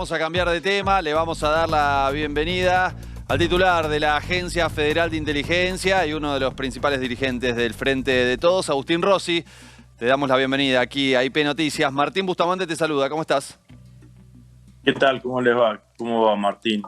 Vamos a cambiar de tema, le vamos a dar la bienvenida al titular de la Agencia Federal de Inteligencia y uno de los principales dirigentes del Frente de Todos, Agustín Rossi. Te damos la bienvenida aquí a IP Noticias. Martín Bustamante te saluda, ¿cómo estás? ¿Qué tal? ¿Cómo les va? ¿Cómo va, Martín?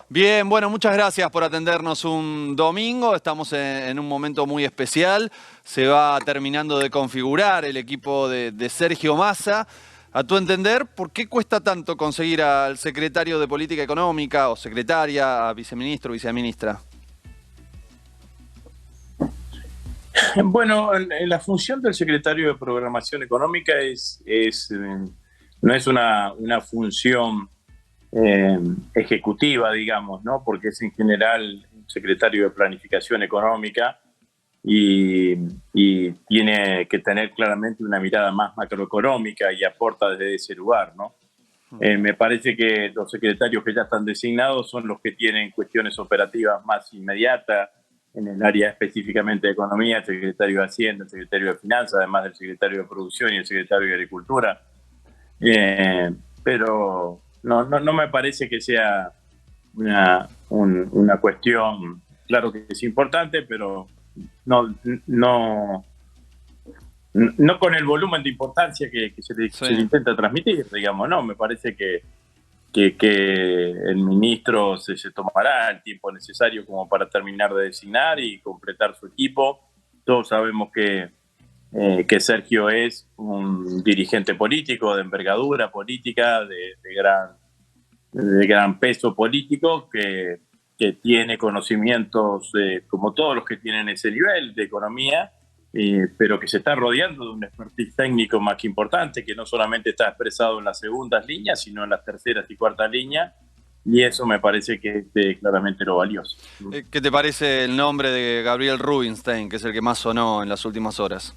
Bien, bueno, muchas gracias por atendernos un domingo. Estamos en un momento muy especial. Se va terminando de configurar el equipo de Sergio Massa. A tu entender, ¿por qué cuesta tanto conseguir al secretario de Política Económica o secretaria, a viceministro o viceministra? Bueno, la función del secretario de Programación Económica no es una función ejecutiva, digamos, ¿no? Porque es en general un secretario de Planificación Económica y tiene que tener claramente una mirada más macroeconómica y aporta desde ese lugar, ¿no? Me parece que los secretarios que ya están designados son los que tienen cuestiones operativas más inmediatas en el área específicamente de Economía, el secretario de Hacienda, el secretario de Finanzas, además del secretario de Producción y el secretario de Agricultura. Pero no me parece que sea una cuestión, claro que es importante, pero no, no, no con el volumen de importancia que se le intenta transmitir, digamos, no, me parece que el ministro se tomará el tiempo necesario como para terminar de designar y completar su equipo. Todos sabemos que Sergio es un dirigente político de envergadura política, de gran peso político, que tiene conocimientos, como todos los que tienen ese nivel de economía, pero que se está rodeando de un expertise técnico más que importante, que no solamente está expresado en las segundas líneas, sino en las terceras y cuartas líneas, y eso me parece que es claramente lo valioso. ¿Qué te parece el nombre de Gabriel Rubinstein, que es el que más sonó en las últimas horas?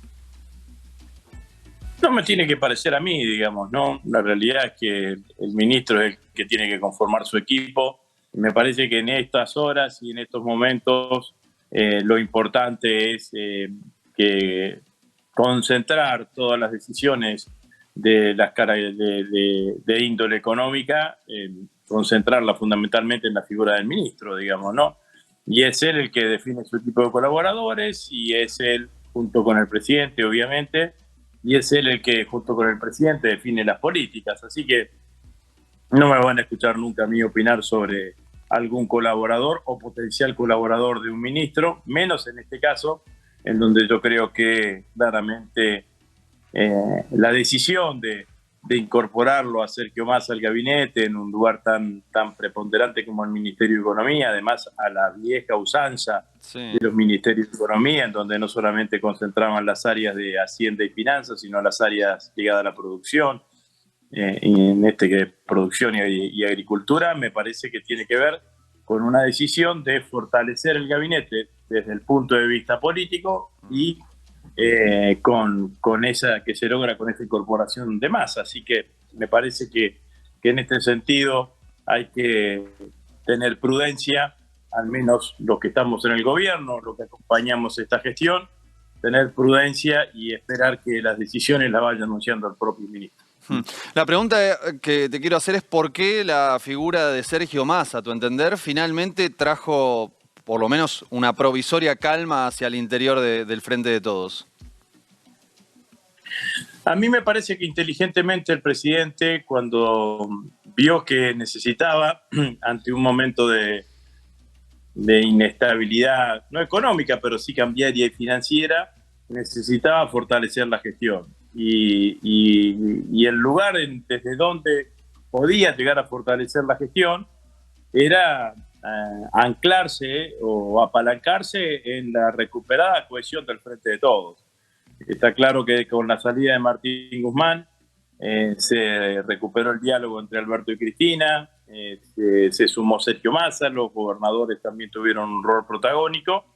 No me tiene que parecer a mí, digamos, ¿no? La realidad es que el ministro es el que tiene que conformar su equipo. Me parece que en estas horas y en estos momentos lo importante es que concentrar todas las decisiones de las de índole económica, concentrarla fundamentalmente en la figura del ministro, digamos, ¿no? Y es él el que define su equipo de colaboradores y es él, junto con el presidente, obviamente, y es él el que, junto con el presidente, define las políticas. Así que no me van a escuchar nunca a mí opinar sobre algún colaborador o potencial colaborador de un ministro, menos en este caso, en donde yo creo que claramente la decisión de incorporarlo a Sergio Massa al gabinete en un lugar tan preponderante como el Ministerio de Economía, además a la vieja usanza de los ministerios de Economía, en donde no solamente concentraban las áreas de Hacienda y Finanzas, sino las áreas ligadas a la producción, y en producción y agricultura, me parece que tiene que ver con una decisión de fortalecer el gabinete desde el punto de vista político y con esa que se logra con esta incorporación de Massa. Así que me parece que en este sentido hay que tener prudencia, al menos los que estamos en el gobierno, los que acompañamos esta gestión, tener prudencia y esperar que las decisiones las vaya anunciando el propio ministro. La pregunta que te quiero hacer es ¿por qué la figura de Sergio Massa, a tu entender, finalmente trajo por lo menos una provisoria calma hacia el interior del Frente de Todos? A mí me parece que inteligentemente el presidente, cuando vio que necesitaba, ante un momento de inestabilidad, no económica, pero sí cambiaria y financiera, necesitaba fortalecer la gestión. Y el lugar desde donde podía llegar a fortalecer la gestión era anclarse o apalancarse en la recuperada cohesión del Frente de Todos. Está claro que con la salida de Martín Guzmán se recuperó el diálogo entre Alberto y Cristina, se sumó Sergio Massa, los gobernadores también tuvieron un rol protagónico,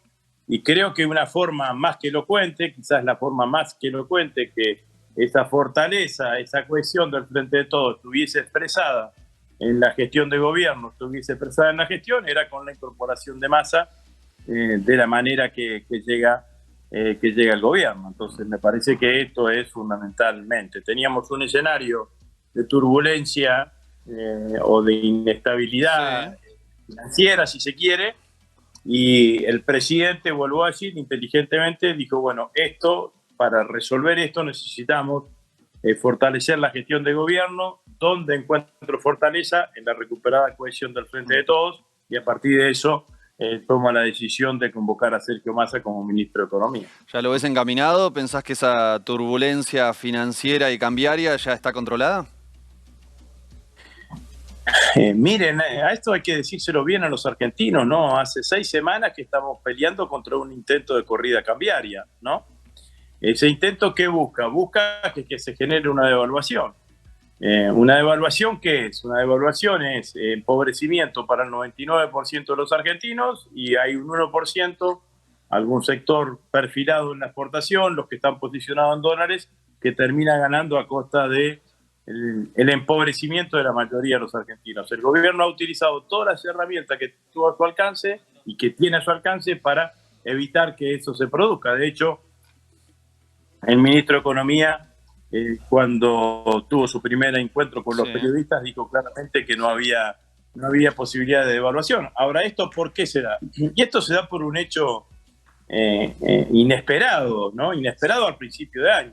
y creo que una forma más que elocuente, quizás la forma más que elocuente que esa fortaleza, esa cohesión del Frente de Todos estuviese expresada en la gestión de gobierno, estuviese expresada en la gestión, era con la incorporación de Massa de la manera que llega el gobierno. Entonces me parece que esto es fundamentalmente. Teníamos un escenario de turbulencia o de inestabilidad financiera, si se quiere, y el presidente, vuelvo a decir, inteligentemente dijo, bueno, para resolver esto necesitamos fortalecer la gestión de gobierno. ¿Dónde encuentro fortaleza? En la recuperada cohesión del Frente de Todos, y a partir de eso toma la decisión de convocar a Sergio Massa como ministro de Economía. ¿Ya lo ves encaminado? ¿Pensás que esa turbulencia financiera y cambiaria ya está controlada? Miren, a esto hay que decírselo bien a los argentinos, ¿no? Hace 6 semanas que estamos peleando contra un intento de corrida cambiaria, ¿no? Ese intento, ¿qué busca? Busca que se genere una devaluación. ¿Una devaluación qué es? Una devaluación es empobrecimiento para el 99% de los argentinos, y hay un 1%, algún sector perfilado en la exportación, los que están posicionados en dólares, que termina ganando a costa de el empobrecimiento de la mayoría de los argentinos. El gobierno ha utilizado todas las herramientas que tuvo a su alcance y que tiene a su alcance para evitar que eso se produzca. De hecho, el ministro de Economía, cuando tuvo su primer encuentro con los periodistas, dijo claramente que no había posibilidad de devaluación. Ahora, ¿esto por qué se da? Y esto se da por un hecho inesperado, ¿no? Inesperado al principio de año.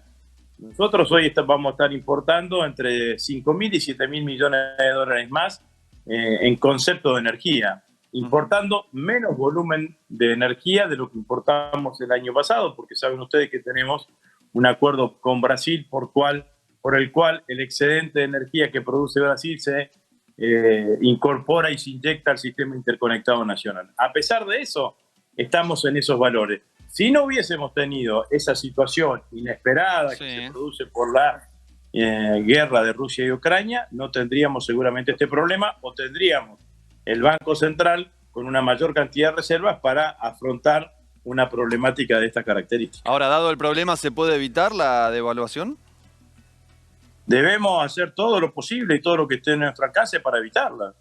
Nosotros hoy vamos a estar importando entre 5.000 y 7.000 millones de dólares más en concepto de energía, importando menos volumen de energía de lo que importamos el año pasado, porque saben ustedes que tenemos un acuerdo con Brasil por el cual el excedente de energía que produce Brasil se incorpora y se inyecta al sistema interconectado nacional. A pesar de eso, estamos en esos valores. Si no hubiésemos tenido esa situación inesperada que se produce por la guerra de Rusia y Ucrania, no tendríamos seguramente este problema, o tendríamos el Banco Central con una mayor cantidad de reservas para afrontar una problemática de esta característica. Ahora, dado el problema, ¿se puede evitar la devaluación? Debemos hacer todo lo posible y todo lo que esté en nuestro alcance para evitarla.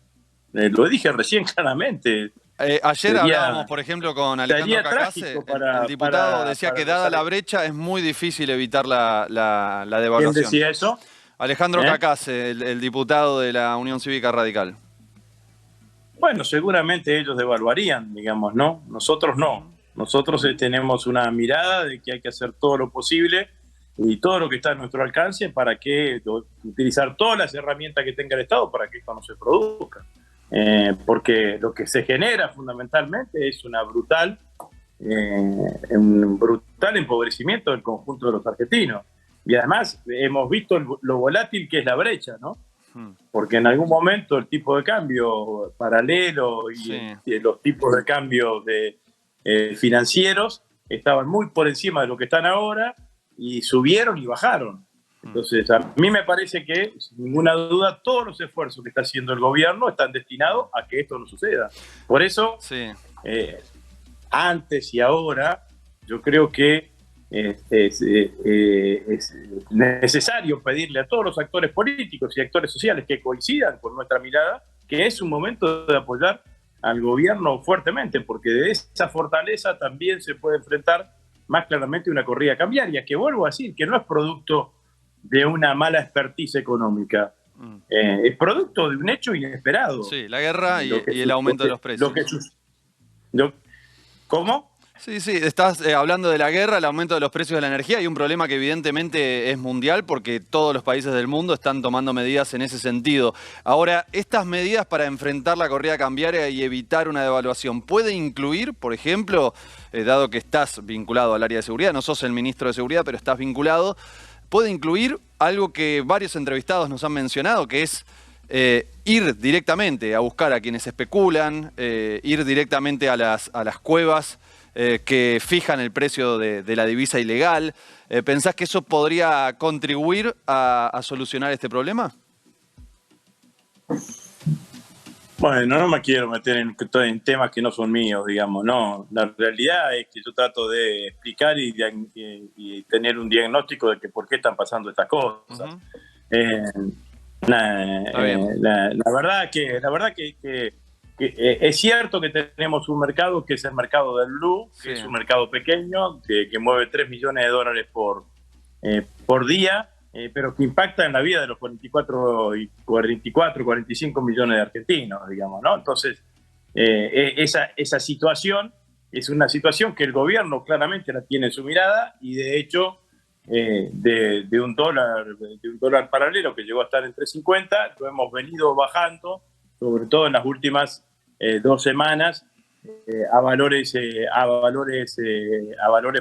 Lo dije recién claramente. Ayer hablábamos, por ejemplo, con Alejandro Cacase, el diputado decía que dada la brecha es muy difícil evitar la devaluación. ¿Quién decía eso? Alejandro Cacase, el diputado de la Unión Cívica Radical. Bueno, seguramente ellos devaluarían, digamos, ¿no? Nosotros no. Nosotros tenemos una mirada de que hay que hacer todo lo posible y todo lo que está a nuestro alcance para utilizar todas las herramientas que tenga el Estado para que esto no se produzca. Porque lo que se genera fundamentalmente es un brutal empobrecimiento del conjunto de los argentinos. Y además hemos visto lo volátil que es la brecha, ¿no? Porque en algún momento el tipo de cambio paralelo y los tipos de cambio financieros estaban muy por encima de lo que están ahora, y subieron y bajaron. Entonces, a mí me parece que, sin ninguna duda, todos los esfuerzos que está haciendo el gobierno están destinados a que esto no suceda. Por eso, antes y ahora, yo creo que es necesario pedirle a todos los actores políticos y actores sociales que coincidan con nuestra mirada que es un momento de apoyar al gobierno fuertemente, porque de esa fortaleza también se puede enfrentar más claramente una corrida cambiaria, que vuelvo a decir que no es producto de una mala expertise económica, es producto de un hecho inesperado. Sí, la guerra y el aumento de los precios. ¿Cómo? Sí, estás hablando de la guerra, el aumento de los precios de la energía y un problema que evidentemente es mundial porque todos los países del mundo están tomando medidas en ese sentido. Ahora, estas medidas para enfrentar la corrida cambiaria y evitar una devaluación, ¿puede incluir, por ejemplo, dado que estás vinculado al área de seguridad, no sos el ministro de Seguridad, pero estás vinculado, puede incluir algo que varios entrevistados nos han mencionado, que es ir directamente a buscar a quienes especulan, ir directamente a las cuevas que fijan el precio de la divisa ilegal? ¿Pensás que eso podría contribuir a solucionar este problema? Bueno, no me quiero meter en temas que no son míos, digamos, no. La realidad es que yo trato de explicar y tener un diagnóstico de que por qué están pasando estas cosas. La verdad que es cierto que tenemos un mercado que es el mercado del blue, que es un mercado pequeño, que mueve 3 millones de dólares por día, pero que impacta en la vida de los 45 millones de argentinos, digamos, ¿no? Entonces, esa situación es una situación que el gobierno claramente la tiene en su mirada y de hecho de un dólar paralelo que llegó a estar en 3.50, lo hemos venido bajando, sobre todo en las últimas 2 semanas, a valores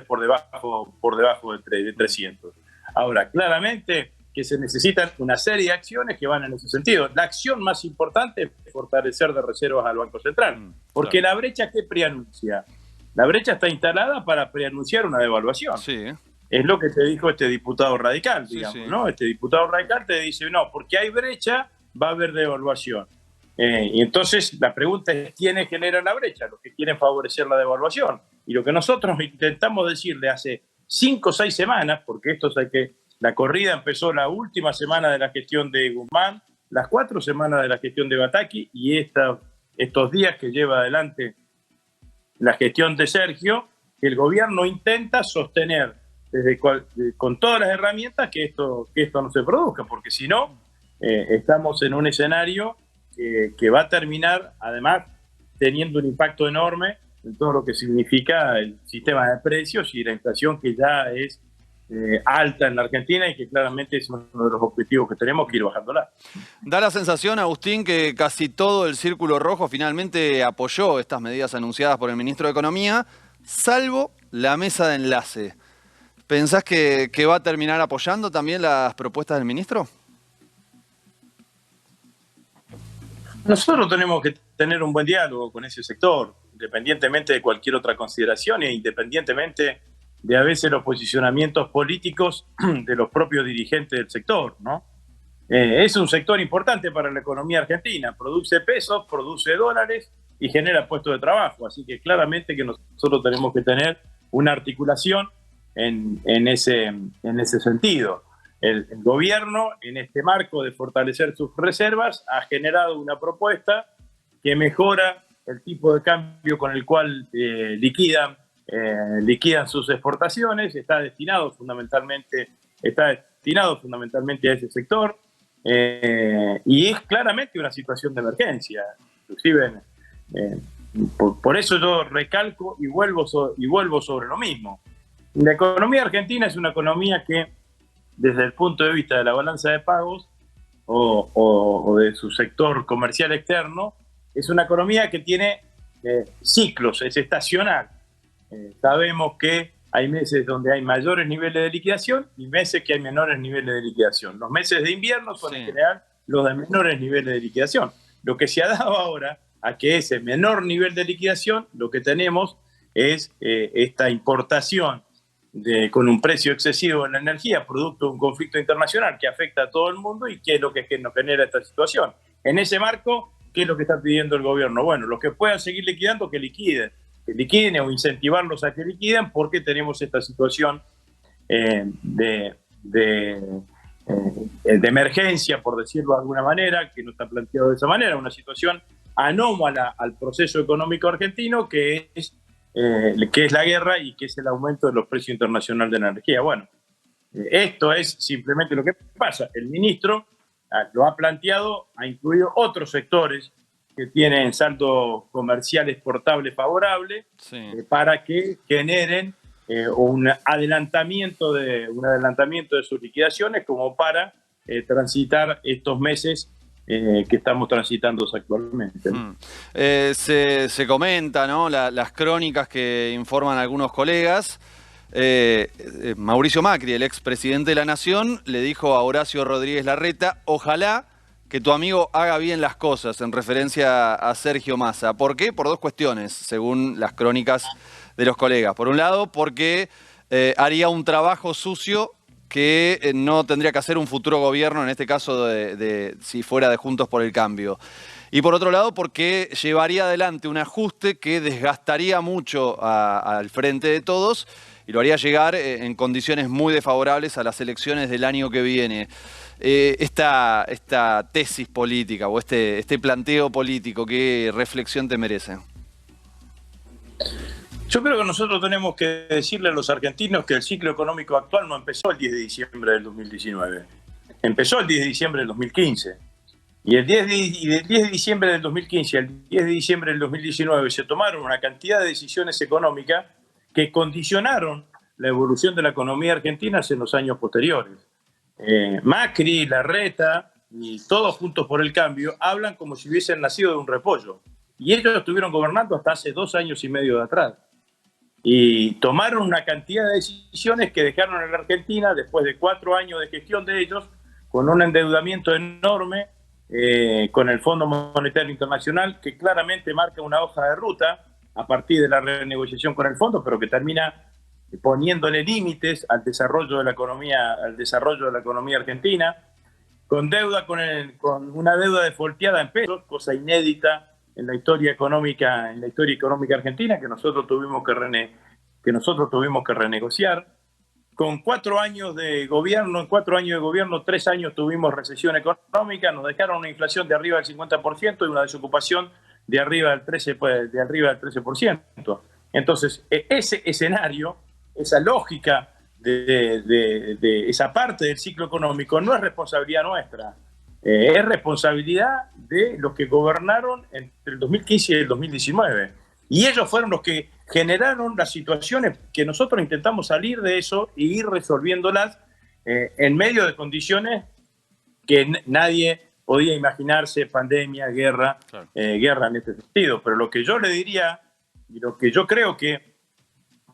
por debajo de 300. Ahora, claramente que se necesitan una serie de acciones que van en ese sentido. La acción más importante es fortalecer de reservas al Banco Central, porque claro, la brecha que preanuncia, la brecha está instalada para preanunciar una devaluación. Sí. Es lo que te dijo este diputado radical, digamos, sí, sí. ¿no? Este diputado radical te dice, no, porque hay brecha, va a haber devaluación. Y entonces la pregunta es, ¿quiénes generan la brecha? Los que quieren favorecer la devaluación. Y lo que nosotros intentamos decirle hace 5 o 6 semanas, porque la corrida empezó la última semana de la gestión de Guzmán, las 4 semanas de la gestión de Bataki y estos días que lleva adelante la gestión de Sergio, que el gobierno intenta sostener con todas las herramientas que esto no se produzca, porque si no, estamos en un escenario que va a terminar, además, teniendo un impacto enorme en todo lo que significa el sistema de precios y la inflación que ya es alta en la Argentina y que claramente es uno de los objetivos que tenemos que ir bajándola. Da la sensación, Agustín, que casi todo el Círculo Rojo finalmente apoyó estas medidas anunciadas por el ministro de Economía, salvo la mesa de enlace. ¿Pensás que va a terminar apoyando también las propuestas del ministro? Nosotros tenemos que tener un buen diálogo con ese sector, independientemente de cualquier otra consideración e independientemente de a veces los posicionamientos políticos de los propios dirigentes del sector, ¿no? Es un sector importante para la economía argentina, produce pesos, produce dólares y genera puestos de trabajo, así que claramente que nosotros tenemos que tener una articulación en ese sentido. El gobierno, en este marco de fortalecer sus reservas, ha generado una propuesta que mejora el tipo de cambio con el cual liquidan sus exportaciones, está destinado fundamentalmente a ese sector, y es claramente una situación de emergencia. Inclusive, por eso yo recalco y vuelvo sobre lo mismo. La economía argentina es una economía que, desde el punto de vista de la balanza de pagos o de su sector comercial externo, es una economía que tiene ciclos, es estacional. Sabemos que hay meses donde hay mayores niveles de liquidación y meses que hay menores niveles de liquidación. Los meses de invierno son en general los de menores niveles de liquidación. Lo que se ha dado ahora a que ese menor nivel de liquidación, lo que tenemos es esta importación con un precio excesivo en la energía, producto de un conflicto internacional que afecta a todo el mundo y que es lo que nos genera esta situación. En ese marco, ¿qué es lo que está pidiendo el gobierno? Bueno, los que puedan seguir liquidando, que liquiden o incentivarlos a que liquiden, porque tenemos esta situación de emergencia, por decirlo de alguna manera, que no está planteado de esa manera, una situación anómala al proceso económico argentino, que es la guerra y que es el aumento de los precios internacionales de la energía. Bueno, esto es simplemente lo que pasa. El ministro lo ha planteado, ha incluido otros sectores que tienen saldo comercial exportable favorable, para que generen un adelantamiento de sus liquidaciones como para transitar estos meses que estamos transitando actualmente. Se comenta, ¿no? Las crónicas que informan algunos colegas. Mauricio Macri, el expresidente de la Nación, le dijo a Horacio Rodríguez Larreta: ojalá que tu amigo haga bien las cosas, en referencia a Sergio Massa. ¿Por qué? Por 2 cuestiones, según las crónicas de los colegas. Por un lado, porque haría un trabajo sucio que no tendría que hacer un futuro gobierno, en este caso si fuera de Juntos por el Cambio. Y por otro lado, porque llevaría adelante un ajuste que desgastaría mucho al Frente de Todos y lo haría llegar en condiciones muy desfavorables a las elecciones del año que viene. Esta tesis política o este planteo político, ¿qué reflexión te merece? Yo creo que nosotros tenemos que decirle a los argentinos que el ciclo económico actual no empezó el 10 de diciembre del 2019, empezó el 10 de diciembre del 2015. Y del 10 de diciembre del 2015 al 10 de diciembre del 2019 se tomaron una cantidad de decisiones económicas que condicionaron la evolución de la economía argentina en los años posteriores. Macri, Larreta y todos juntos por el cambio hablan como si hubiesen nacido de un repollo. Y ellos estuvieron gobernando hasta hace 2 años y medio de atrás. Y tomaron una cantidad de decisiones que dejaron a la Argentina, después de 4 años de gestión de ellos, con un endeudamiento enorme, con el Fondo Monetario Internacional, que claramente marca una hoja de ruta a partir de la renegociación con el fondo, pero que termina poniéndole límites al desarrollo de la economía, argentina, con deuda, con una deuda defaulteada en pesos, cosa inédita en la historia económica argentina, que nosotros tuvimos que renegociar. Con 4 años de gobierno, 3 años tuvimos recesión económica, nos dejaron una inflación de arriba del 50% y una desocupación de arriba del 13%. Entonces, ese escenario, esa lógica de esa parte del ciclo económico no es responsabilidad nuestra, es responsabilidad de los que gobernaron entre el 2015 y el 2019. Y ellos fueron los que generaron las situaciones que nosotros intentamos salir de eso e ir resolviéndolas en medio de condiciones que nadie podía imaginarse, pandemia, guerra, claro. Guerra en este sentido. Pero lo que yo le diría, y lo que yo creo que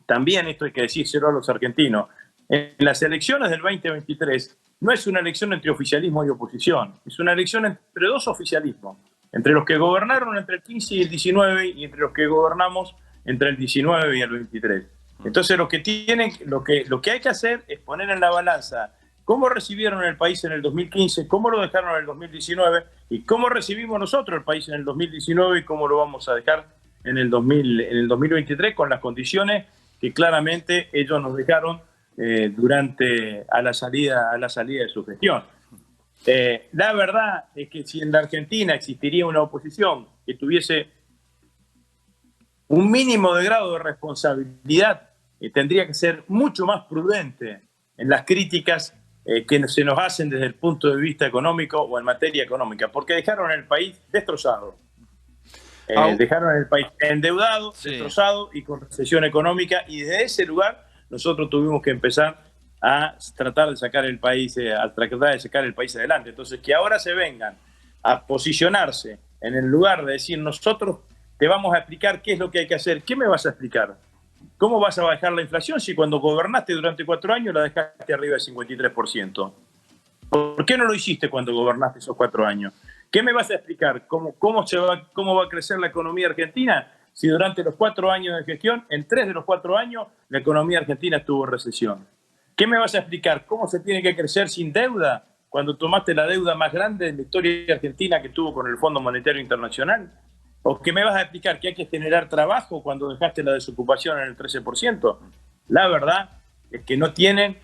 también esto hay que decírselo a los argentinos, en las elecciones del 2023 no es una elección entre oficialismo y oposición, es una elección entre dos oficialismos, entre los que gobernaron entre el 15 y el 19 y entre los que gobernamos entre el 19 y el 23. Entonces lo que hay que hacer es poner en la balanza cómo recibieron el país en el 2015, cómo lo dejaron en el 2019 y cómo recibimos nosotros el país en el 2019 y cómo lo vamos a dejar en el 2023 con las condiciones que claramente ellos nos dejaron a la salida de su gestión. La verdad es que si en la Argentina existiría una oposición que tuviese un mínimo de grado de responsabilidad, tendría que ser mucho más prudente en las críticas que se nos hacen desde el punto de vista económico o en materia económica, porque dejaron el país destrozado. Dejaron el país endeudado, sí, destrozado y con recesión económica, y desde ese lugar nosotros tuvimos que empezar a tratar de sacar el país adelante. Entonces, que ahora se vengan a posicionarse en el lugar de decir nosotros te vamos a explicar qué es lo que hay que hacer. ¿Qué me vas a explicar? ¿Cómo vas a bajar la inflación si cuando gobernaste durante 4 años la dejaste arriba del 53%? ¿Por qué no lo hiciste cuando gobernaste esos 4 años? ¿Qué me vas a explicar? ¿Cómo va a crecer la economía argentina si durante los 4 años de gestión, en 3 de los 4 años, la economía argentina estuvo en recesión? ¿Qué me vas a explicar? ¿Cómo se tiene que crecer sin deuda cuando tomaste la deuda más grande de la historia argentina que tuvo con el Fondo Monetario Internacional? ¿O qué me vas a explicar? ¿Que hay que generar trabajo cuando dejaste la desocupación en el 13%? La verdad es que no tienen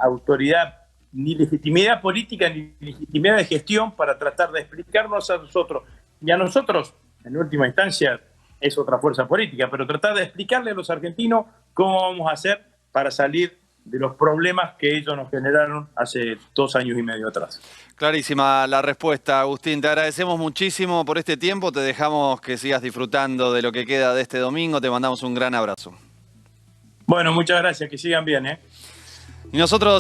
autoridad, ni legitimidad política, ni legitimidad de gestión para tratar de explicarnos a nosotros. Y a nosotros, en última instancia, es otra fuerza política, pero tratar de explicarle a los argentinos cómo vamos a hacer para salir de los problemas que ellos nos generaron hace 2 años y medio atrás. Clarísima la respuesta, Agustín. Te agradecemos muchísimo por este tiempo. Te dejamos que sigas disfrutando de lo que queda de este domingo. Te mandamos un gran abrazo. Bueno, muchas gracias. Que sigan bien, ¿eh? Y nosotros